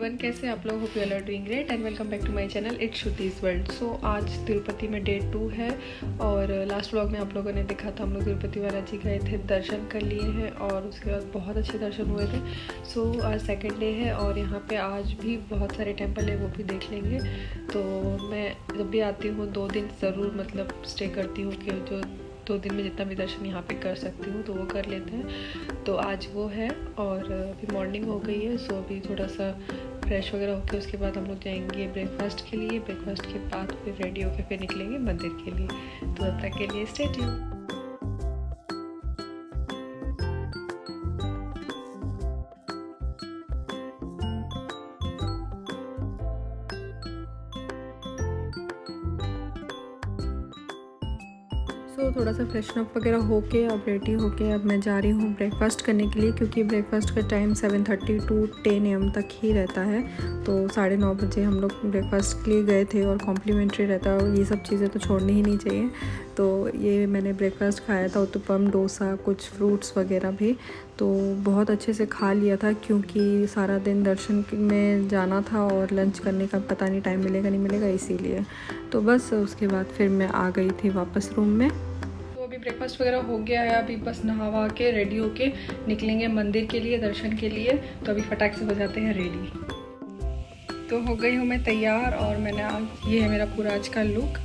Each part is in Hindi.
एवरीवन, कैसे आप लोग? Hope you are doing great and welcome back to my channel it's Shruti's world. So आज तिरुपति में डे 2 है और लास्ट व्लॉग में आप लोगों ने देखा था हम लोग तिरुपति बालाजी गए थे, दर्शन कर लिए हैं और उसके बाद बहुत अच्छे दर्शन हुए थे। सो आज सेकंड डे है और यहाँ पे आज भी बहुत सारे टेम्पल है, वो भी देख लेंगे। तो मैं जब भी आती हूँ 2 दिन ज़रूर मतलब स्टे करती हूँ कि जो 2 दिन में जितना भी दर्शन यहाँ पे कर सकती हूँ तो वो कर लेते हैं। तो आज वो है और अभी मॉर्निंग हो गई है। सो अभी थोड़ा सा फ्रेश वगैरह होकर उसके बाद हम लोग जाएंगे ब्रेकफास्ट के लिए। ब्रेकफास्ट के बाद फिर रेडी होकर फिर निकलेंगे मंदिर के लिए। तो तब तक के लिए स्टे ट्यून्ड। तो थोड़ा सा फ्रेशन अप वगैरह होके अब रेडी होके अब मैं जा रही हूँ ब्रेकफास्ट करने के लिए, क्योंकि ब्रेकफास्ट का टाइम 7:30 to 10 AM तक ही रहता है। तो 9:30 बजे हम लोग ब्रेकफास्ट के लिए गए थे और कॉम्प्लीमेंट्री रहता है, ये सब चीज़ें तो छोड़नी ही नहीं चाहिए। तो ये मैंने ब्रेकफास्ट खाया था, उत्तपम, डोसा, कुछ फ्रूट्स वगैरह भी। तो बहुत अच्छे से खा लिया था क्योंकि सारा दिन दर्शन में जाना था और लंच करने का पता नहीं टाइम मिलेगा नहीं मिलेगा, इसीलिए। तो बस उसके बाद फिर मैं आ गई थी वापस रूम में। तो अभी ब्रेकफास्ट वगैरह हो गया है, अभी बस नहा के रेडी होके निकलेंगे मंदिर के लिए दर्शन के लिए। तो अभी फटाक से हो जाते हैं रेडी। तो हो गई हूँ मैं तैयार और मैंने ये है मेरा पूरा आज का लुक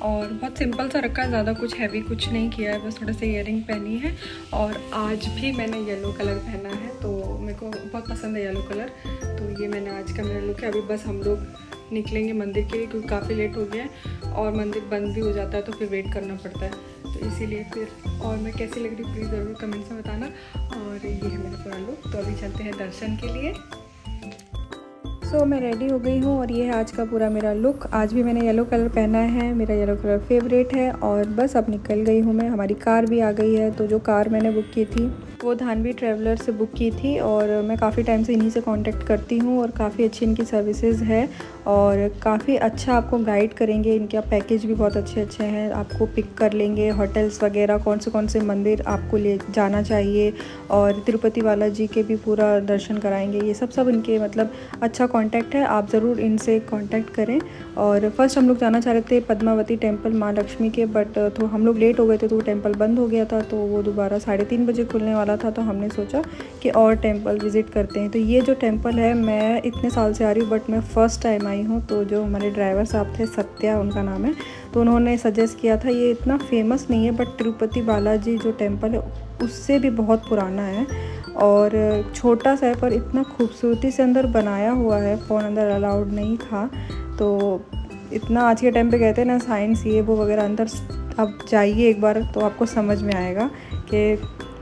और बहुत सिंपल सा रखा है, ज़्यादा कुछ हैवी कुछ नहीं किया है, बस थोड़ा सा ईयरिंग पहनी है। और आज भी मैंने येलो कलर पहना है, तो मेरे को बहुत पसंद है येलो कलर। तो ये मैंने आज का मेरा लुक है। अभी बस हम लोग निकलेंगे मंदिर के लिए क्योंकि काफ़ी लेट हो गया है और मंदिर बंद भी हो जाता है तो फिर वेट करना पड़ता है, तो इसीलिए फिर। और मैं कैसी लग रही प्लीज़ ज़रूर कमेंट्स में बताना। और ये है मेरा पूरा लुक। तो अभी चलते हैं दर्शन के लिए। सो मैं रेडी हो गई हूँ और ये है आज का पूरा मेरा लुक। आज भी मैंने येलो कलर पहना है, मेरा येलो कलर फेवरेट है। और बस अब निकल गई हूँ मैं। हमारी कार भी आ गई है। तो जो कार मैंने बुक की थी वो धानवी ट्रैवलर से बुक की थी और मैं काफ़ी टाइम से इन्हीं से कांटेक्ट करती हूँ और काफ़ी अच्छी इनकी सर्विसेज है और काफ़ी अच्छा आपको गाइड करेंगे। इनका पैकेज भी बहुत अच्छे हैं, आपको पिक कर लेंगे, होटल्स वगैरह कौन से मंदिर आपको ले जाना चाहिए और तिरुपति बालाजी के भी पूरा दर्शन कराएंगे। ये सब इनके मतलब अच्छा कांटेक्ट है, आप ज़रूर इनसे कांटेक्ट करें। और फर्स्ट हम लोग जाना चाह रहे थे पद्मावती टेम्पल माँ लक्ष्मी के, बट तो हम लोग लेट हो गए थे तो वो टेम्पल बंद हो गया था। तो वो दोबारा 3:30 बजे खुलने वाला था, तो हमने सोचा कि और टेम्पल विज़िट करते हैं। तो ये जो टेम्पल है, मैं इतने साल से आ रही हूँ बट मैं फ़र्स्ट टाइम आई हूँ। तो जो हमारे ड्राइवर साहब थे, सत्या उनका नाम है, तो उन्होंने सजेस्ट किया था। ये इतना फेमस नहीं है बट तिरुपति बालाजी जो टेम्पल है उससे भी बहुत पुराना है और छोटा सा है, पर इतना खूबसूरती से अंदर बनाया हुआ है। फ़ोन अंदर अलाउड नहीं था, तो इतना आज के टाइम पे कहते हैं ना साइंस ये वो वगैरह, अंदर आप जाइए एक बार तो आपको समझ में आएगा कि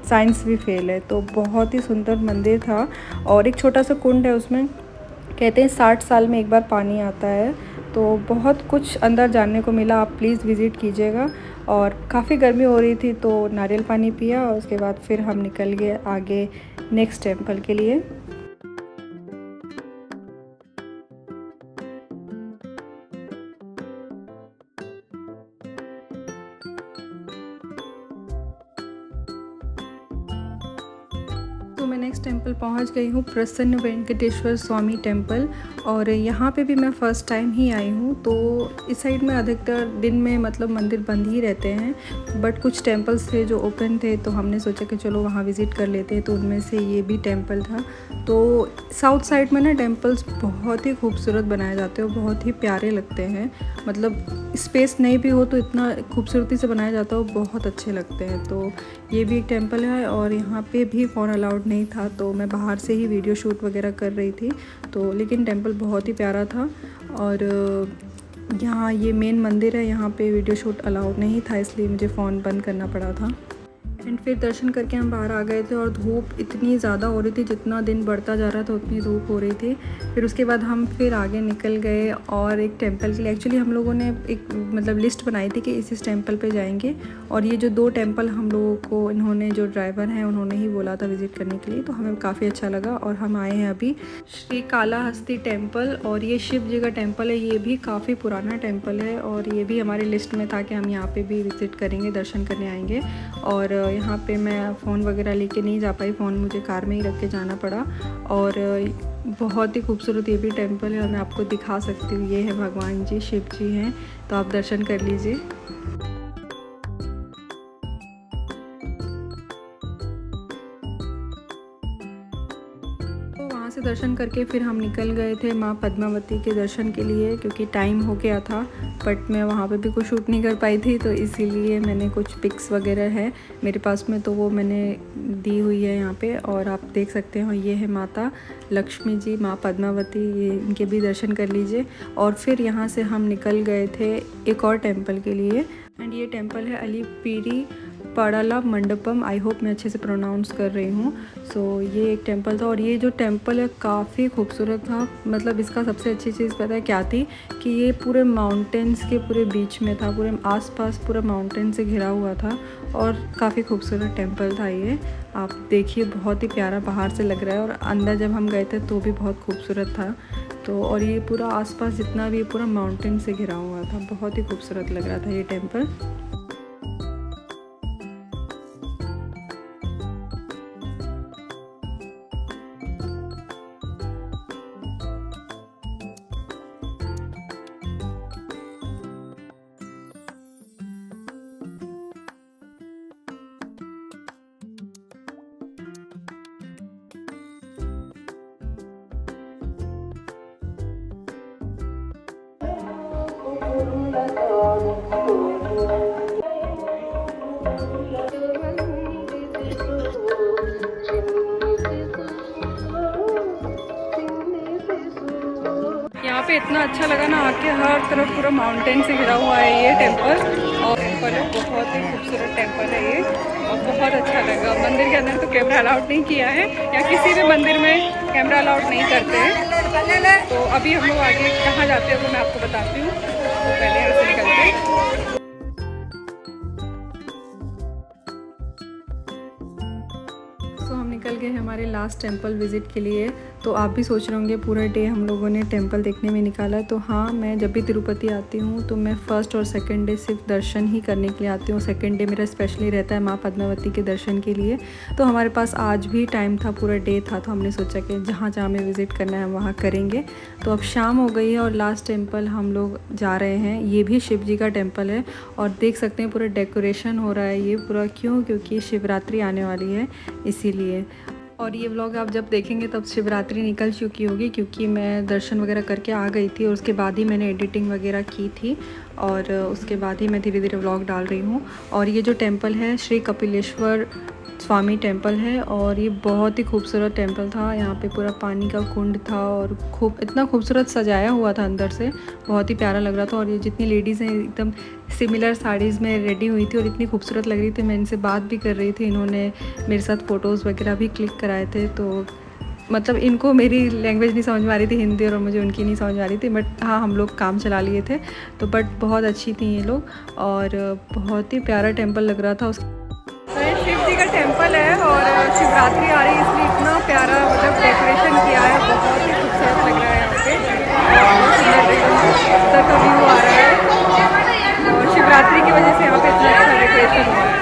साइंस भी फेल है। तो बहुत ही सुंदर मंदिर था और एक छोटा सा कुंड है, उसमें कहते हैं 60 साल में एक बार पानी आता है। तो बहुत कुछ अंदर जानने को मिला, आप प्लीज़ विज़िट कीजिएगा। और काफ़ी गर्मी हो रही थी तो नारियल पानी पिया और उसके बाद फिर हम निकल गए आगे नेक्स्ट टेम्पल के लिए। तो मैं नेक्स्ट टेम्पल पहुंच गई हूँ, प्रसन्न वेंकटेश्वर स्वामी टेम्पल। और यहाँ पे भी मैं फ़र्स्ट टाइम ही आई हूँ। तो इस साइड में अधिकतर दिन में मतलब मंदिर बंद ही रहते हैं, बट कुछ टेम्पल्स थे जो ओपन थे, तो हमने सोचा कि चलो वहाँ विज़िट कर लेते हैं। तो उनमें से ये भी टेम्पल था। तो साउथ साइड में ना टेम्पल्स बहुत ही खूबसूरत बनाए जाते हैं और बहुत ही प्यारे लगते हैं। मतलब स्पेस नहीं भी हो तो इतना खूबसूरती से बनाया जाता है, बहुत अच्छे लगते हैं। तो ये भी एक टेम्पल है और यहाँ पे भी फ़ोन अलाउड नहीं था, तो मैं बाहर से ही वीडियो शूट वगैरह कर रही थी। तो लेकिन टेम्पल बहुत ही प्यारा था। और यहाँ ये मेन मंदिर है, यहाँ पे वीडियो शूट अलाउड नहीं था, इसलिए मुझे फ़ोन बंद करना पड़ा था। एंड फिर दर्शन करके हम बाहर आ गए थे और धूप इतनी ज़्यादा हो रही थी, जितना दिन बढ़ता जा रहा था उतनी धूप हो रही थी। फिर उसके बाद हम फिर आगे निकल गए और एक टेंपल के लिए एक्चुअली हम लोगों ने एक मतलब लिस्ट बनाई थी कि इस टेंपल पे जाएंगे। और ये जो 2 टेंपल हम लोगों को इन्होंने, जो ड्राइवर हैं उन्होंने ही बोला था विज़िट करने के लिए, तो हमें काफ़ी अच्छा लगा। और हम आए हैं अभी श्री कालाहस्ती टेम्पल और ये शिव जी का टेम्पल है। ये भी काफ़ी पुराना टेम्पल है और ये भी हमारी लिस्ट में था कि हम यहाँ पर भी विज़िट करेंगे, दर्शन करने आएँगे। और यहाँ पे मैं फ़ोन वगैरह लेके नहीं जा पाई, फ़ोन मुझे कार में ही रख के जाना पड़ा। और बहुत ही खूबसूरत ये भी टेम्पल है और मैं आपको दिखा सकती हूँ। ये है भगवान जी, शिव जी हैं, तो आप दर्शन कर लीजिए। तो वहाँ से दर्शन करके फिर हम निकल गए थे माँ पद्मावती के दर्शन के लिए, क्योंकि टाइम हो गया था। बट मैं वहाँ पे भी कुछ शूट नहीं कर पाई थी, तो इसीलिए मैंने कुछ पिक्स वगैरह है मेरे पास में, तो वो मैंने दी हुई है यहाँ पे। और आप देख सकते हो ये है माता लक्ष्मी जी, माँ पद्मावती, ये इनके भी दर्शन कर लीजिए। और फिर यहाँ से हम निकल गए थे एक और टेम्पल के लिए, एंड ये टेम्पल है अलीपीरी पड़ाला मंडपम। आई होप मैं अच्छे से प्रोनाउंस कर रही हूँ। सो ये एक टेम्पल था, और ये जो टेम्पल है काफ़ी खूबसूरत था। मतलब इसका सबसे अच्छी चीज़ पता है क्या थी, कि ये पूरे माउंटेन्स के पूरे बीच में था, पूरे आसपास पूरा माउंटेन से घिरा हुआ था, और काफ़ी खूबसूरत टेम्पल था ये। आप देखिए, बहुत ही प्यारा बाहर से लग रहा है, और अंदर जब हम गए थे तो भी बहुत खूबसूरत था। तो और ये पूरा आसपास जितना भी पूरा माउंटेन से घिरा हुआ था, बहुत ही खूबसूरत लग रहा था ये टेम्पल। यहाँ पे इतना अच्छा लगा ना आके, हर तरफ पूरा माउंटेन से घिरा हुआ है ये टेम्पल, और टेम्पल है, बहुत ही खूबसूरत टेम्पल है ये, और बहुत अच्छा लगा। मंदिर के अंदर तो कैमरा अलाउड नहीं किया है, या किसी भी मंदिर में कैमरा अलाउड नहीं करते हैं। तो अभी हम लोग आगे कहाँ जाते हैं वो मैं आपको बताती हूँ, तो पहले यहाँ से निकलते हैं। तो हम निकल गए हमारे लास्ट टेंपल विज़िट के लिए। तो आप भी सोच रहे होंगे पूरा डे हम लोगों ने टेंपल देखने में निकाला है। तो हाँ, मैं जब भी तिरुपति आती हूँ तो मैं फ़र्स्ट और सेकंड डे सिर्फ दर्शन ही करने के लिए आती हूँ। सेकंड डे मेरा स्पेशली रहता है माँ पद्मावती के दर्शन के लिए। तो हमारे पास आज भी टाइम था, पूरा डे था, तो हमने सोचा कि जहाँ जहाँ हमें विज़िट करना है हम वहाँ करेंगे। तो अब शाम हो गई है और लास्ट टेम्पल हम लोग जा रहे हैं। ये भी शिव जी का टेम्पल है, और देख सकते हैं पूरा डेकोरेशन हो रहा है ये पूरा, क्योंकि शिवरात्रि आने वाली है इसीलिए। और ये व्लॉग आप जब देखेंगे तब शिवरात्रि निकल चुकी होगी, क्योंकि मैं दर्शन वगैरह करके आ गई थी और उसके बाद ही मैंने एडिटिंग वगैरह की थी, और उसके बाद ही मैं धीरे धीरे व्लॉग डाल रही हूँ। और ये जो टेंपल है श्री कपिलेश्वर स्वामी टेंपल है, और ये बहुत ही खूबसूरत टेंपल था। यहाँ पे पूरा पानी का कुंड था, और इतना खूबसूरत सजाया हुआ था अंदर से, बहुत ही प्यारा लग रहा था। और ये जितनी लेडीज़ हैं एकदम सिमिलर साड़ीज़ में रेडी हुई थी और इतनी खूबसूरत लग रही थी। मैं इनसे बात भी कर रही थी, इन्होंने मेरे साथ फ़ोटोज़ वगैरह भी क्लिक कराए थे। तो मतलब इनको मेरी लैंग्वेज नहीं समझ में आ रही थी हिंदी, और मुझे उनकी नहीं समझ में आ रही थी, बट हाँ हम लोग काम चला लिए थे। तो बट बहुत अच्छी थी ये लोग, और बहुत ही प्यारा टेंपल लग रहा था। शिव जी का टेंपल है, और शिवरात्रि आ रही है इसलिए इतना प्यारा मतलब डेकोरेशन किया है, बहुत ही खूबसूरत लग रहा है यहाँ पे। उधर का व्यू आ रहा है, और शिवरात्रि की वजह से यहाँ पे इतना अच्छा डेकोरेशन हुआ है।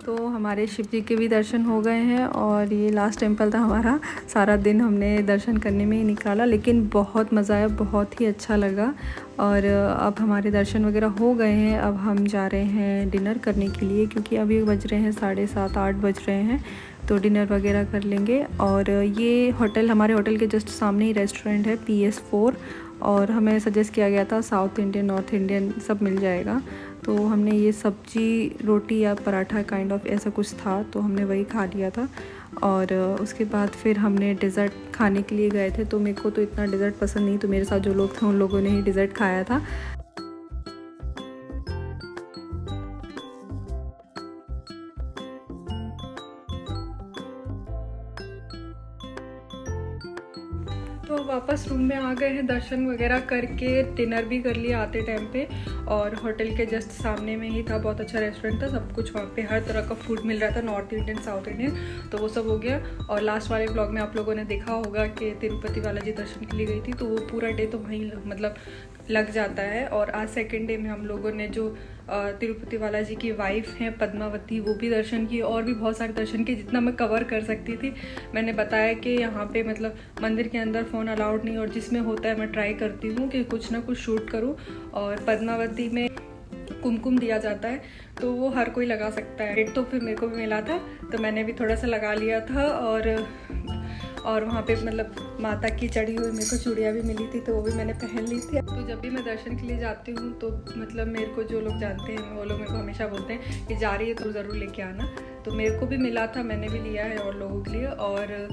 तो हमारे शिव जी के भी दर्शन हो गए हैं, और ये लास्ट टेंपल था हमारा। सारा दिन हमने दर्शन करने में ही निकाला, लेकिन बहुत मज़ा आया, बहुत ही अच्छा लगा। और अब हमारे दर्शन वगैरह हो गए हैं। अब हम जा रहे हैं डिनर करने के लिए, क्योंकि अभी बज रहे हैं 7:30 8 बज रहे हैं। तो डिनर वगैरह कर लेंगे। और ये होटल, हमारे होटल के जस्ट सामने ही रेस्टोरेंट है PS4, और हमें सजेस्ट किया गया था साउथ इंडियन नॉर्थ इंडियन सब मिल जाएगा। तो हमने ये सब्जी रोटी या पराठा काइंड ऑफ ऐसा कुछ था, तो हमने वही खा लिया था। और उसके बाद फिर हमने डिज़र्ट खाने के लिए गए थे। तो मेरे को तो इतना डिज़र्ट पसंद नहीं, तो मेरे साथ जो लोग थे उन लोगों ने ही डिज़र्ट खाया था। तो वापस रूम में आ गए हैं, दर्शन वगैरह करके डिनर भी कर लिया आते टाइम पे। और होटल के जस्ट सामने में ही था, बहुत अच्छा रेस्टोरेंट था, सब कुछ वहाँ पे हर तरह का फूड मिल रहा था, नॉर्थ इंडियन साउथ इंडियन, तो वो सब हो गया। और लास्ट वाले ब्लॉग में आप लोगों ने देखा होगा कि तिरुपति बालाजी दर्शन के लिए गई थी, तो वो पूरा डे तो वहीं मतलब लग जाता है। और आज सेकेंड डे में हम लोगों ने जो तिरुपति बालाजी की वाइफ हैं पद्मावती, वो भी दर्शन की, और भी बहुत सारे दर्शन किए जितना मैं कवर कर सकती थी। मैंने बताया कि यहाँ पे मतलब मंदिर के अंदर फ़ोन अलाउड नहीं, और जिसमें होता है मैं ट्राई करती हूँ कि कुछ ना कुछ शूट करूँ। और पद्मावती में कुमकुम दिया जाता है, तो वो हर कोई लगा सकता है। एक तो फिर मेरे को भी मिला था, तो मैंने भी थोड़ा सा लगा लिया था। और वहाँ पे मतलब माता की चढ़ी हुई मेरे को चूड़ियाँ भी मिली थी, तो वो भी मैंने पहन ली थी। तो जब भी मैं दर्शन के लिए जाती हूँ तो मतलब मेरे को जो लोग जानते हैं वो लोग मेरे को हमेशा बोलते हैं कि जा रही है तो ज़रूर लेके आना। तो मेरे को भी मिला था, मैंने भी लिया है और लोगों के लिए, और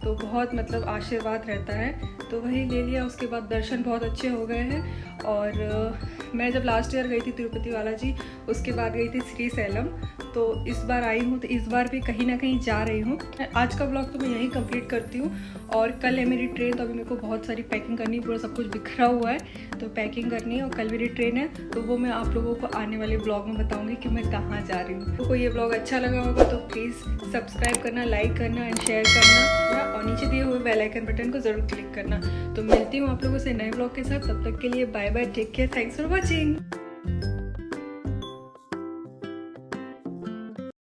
तो बहुत मतलब आशीर्वाद रहता है, तो वही ले लिया। उसके बाद दर्शन बहुत अच्छे हो गए हैं। और मैं जब लास्ट ईयर गई थी तिरुपति बालाजी, उसके बाद गई थी श्री सैलम, तो इस बार आई हूँ, तो इस बार भी कहीं ना कहीं जा रही हूँ। आज का ब्लॉग तो मैं यहीं कंप्लीट करती हूँ, और कल है मेरी ट्रेन, तो अभी मेरे को बहुत सारी पैकिंग करनी है, पूरा सब कुछ बिखरा हुआ है, तो पैकिंग करनी है। और कल मेरी ट्रेन है, तो वो मैं आप लोगों को आने वाले ब्लॉग में बताऊँगी कि मैं कहाँ जा रही हूँ। तो कोई ये ब्लॉग अच्छा लगा होगा तो प्लीज़ सब्सक्राइब करना, लाइक करना एंड शेयर करना, और नीचे दिए हुए बेल आइकन बटन को ज़रूर क्लिक करना। तो मिलती हूँ आप लोगों से नए ब्लॉग के साथ, तब तक के लिए bye bye, take care, thanks for watching.